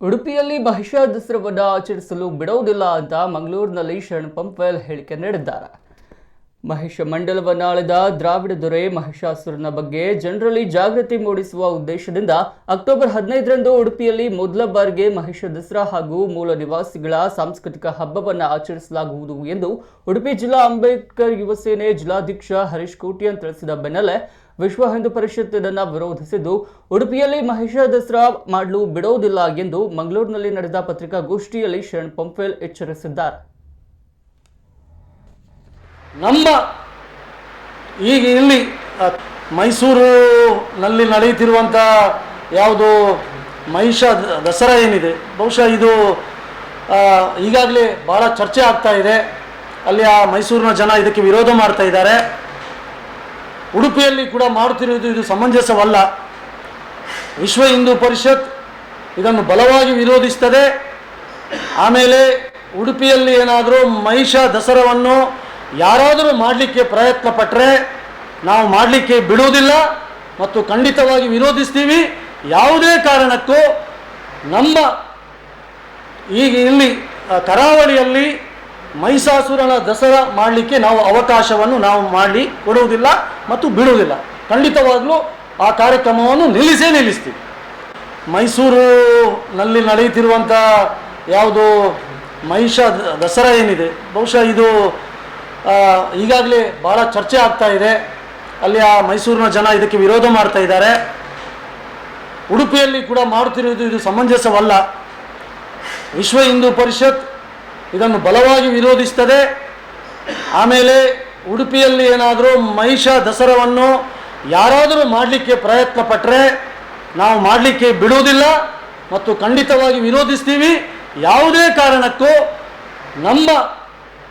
ಉಡುಪಿಯಲ್ಲಿ ಮಹಿಷ ದಸರಾವನ್ನು ಆಚರಿಸಲು ಬಿಡುವುದಿಲ್ಲ ಅಂತ ಮಂಗಳೂರಿನಲ್ಲಿ ಶರಣ್ ಪಂಪ್ವೆಲ್ ಹೇಳಿಕೆ ನೀಡಿದ್ದಾರೆ. ಮಹಿಷ ಮಂಡಲವನ್ನು ಆಳಿದ ದ್ರಾವಿಡ ದೊರೆ ಮಹಿಷಾಸುರನ ಬಗ್ಗೆ ಜನರಲ್ಲಿ ಜಾಗೃತಿ ಮೂಡಿಸುವ ಉದ್ದೇಶದಿಂದ ಅಕ್ಟೋಬರ್ 15ರಂದು ಉಡುಪಿಯಲ್ಲಿ ಮೊದಲ ಬಾರಿಗೆ ಮಹಿಷ ದಸರಾ ಹಾಗೂ ಮೂಲ ನಿವಾಸಿಗಳ ಸಾಂಸ್ಕೃತಿಕ ಹಬ್ಬವನ್ನು ಆಚರಿಸಲಾಗುವುದು ಎಂದು ಉಡುಪಿ ಜಿಲ್ಲಾ ಅಂಬೇಡ್ಕರ್ ಯುವ ಸೇನೆ ಜಿಲ್ಲಾಧ್ಯಕ್ಷ ಹರೀಶ್ ಕೋಟ್ಯಾನ್ ತಿಳಿಸಿದ ಬೆನ್ನಲ್ಲೇ ವಿಶ್ವ ಹಿಂದೂ ಪರಿಷತ್ ಇದನ್ನು ವಿರೋಧಿಸಿದ್ದು ಉಡುಪಿಯಲ್ಲಿ ಮಹಿಷ ದಸರಾ ಮಾಡಲು ಬಿಡುವುದಿಲ್ಲ ಎಂದು ಮಂಗಳೂರಿನಲ್ಲಿ ನಡೆದ ಪತ್ರಿಕಾಗೋಷ್ಠಿಯಲ್ಲಿ ಶರಣ್ ಪಂಪ್ವೆಲ್ ಎಚ್ಚರಿಸಿದ್ದಾರೆ. ನಮ್ಮ ಈಗ ಇಲ್ಲಿ ಮೈಸೂರಿನಲ್ಲಿ ನಡೆಯುತ್ತಿರುವಂಥ ಯಾವುದು ಮಹಿಷ ದಸರಾ ಏನಿದೆ, ಬಹುಶಃ ಇದು ಈಗಾಗಲೇ ಭಾಳ ಚರ್ಚೆ ಆಗ್ತಾ ಇದೆ. ಅಲ್ಲಿ ಆ ಮೈಸೂರಿನ ಜನ ಇದಕ್ಕೆ ವಿರೋಧ ಮಾಡ್ತಾ ಇದ್ದಾರೆ. ಉಡುಪಿಯಲ್ಲಿ ಕೂಡ ಮಾಡುತ್ತಿರುವುದು ಇದು ಸಮಂಜಸವಲ್ಲ. ವಿಶ್ವ ಹಿಂದೂ ಪರಿಷತ್ ಇದನ್ನು ಬಲವಾಗಿ ವಿರೋಧಿಸ್ತದೆ. ಆಮೇಲೆ ಉಡುಪಿಯಲ್ಲಿ ಏನಾದರೂ ಮಹಿಷ ದಸರಾವನ್ನು ಯಾರಾದರೂ ಮಾಡಲಿಕ್ಕೆ ಪ್ರಯತ್ನ ಪಟ್ಟರೆ ನಾವು ಮಾಡಲಿಕ್ಕೆ ಬಿಡುವುದಿಲ್ಲ ಮತ್ತು ಖಂಡಿತವಾಗಿ ವಿರೋಧಿಸ್ತೀವಿ. ಯಾವುದೇ ಕಾರಣಕ್ಕೂ ನಮ್ಮ ಈಗ ಇಲ್ಲಿ ಕರಾವಳಿಯಲ್ಲಿ ಮಹಿಷಾಸುರನ ದಸರಾ ಮಾಡಲಿಕ್ಕೆ ನಾವು ಅವಕಾಶವನ್ನು ಮಾಡಿ ಕೊಡುವುದಿಲ್ಲ ಮತ್ತು ಬಿಡುವುದಿಲ್ಲ. ಖಂಡಿತವಾಗಲೂ ಆ ಕಾರ್ಯಕ್ರಮವನ್ನು ನಿಲ್ಲಿಸ್ತೀವಿ. ಮೈಸೂರಿನಲ್ಲಿ ನಡೆಯುತ್ತಿರುವಂಥ ಯಾವುದು ಮಹಿಷ ದಸರಾ ಏನಿದೆ, ಬಹುಶಃ ಇದು ಈಗಾಗಲೇ ಭಾಳ ಚರ್ಚೆ ಆಗ್ತಾ ಇದೆ. ಅಲ್ಲಿ ಆ ಮೈಸೂರಿನ ಜನ ಇದಕ್ಕೆ ವಿರೋಧ ಮಾಡ್ತಾ ಇದ್ದಾರೆ. ಉಡುಪಿಯಲ್ಲಿ ಕೂಡ ಮಾಡುತ್ತಿರುವುದು ಇದು ಸಮಂಜಸವಲ್ಲ. ವಿಶ್ವ ಹಿಂದೂ ಪರಿಷತ್ ಇದನ್ನು ಬಲವಾಗಿ ವಿರೋಧಿಸ್ತದೆ. ಆಮೇಲೆ ಉಡುಪಿಯಲ್ಲಿ ಏನಾದರೂ ಮಹಿಷ ದಸರಾವನ್ನು ಯಾರಾದರೂ ಮಾಡಲಿಕ್ಕೆ ಪ್ರಯತ್ನ ಪಟ್ಟರೆ ನಾವು ಮಾಡಲಿಕ್ಕೆ ಬಿಡುವುದಿಲ್ಲ ಮತ್ತು ಖಂಡಿತವಾಗಿ ವಿರೋಧಿಸ್ತೀವಿ. ಯಾವುದೇ ಕಾರಣಕ್ಕೂ ನಮ್ಮ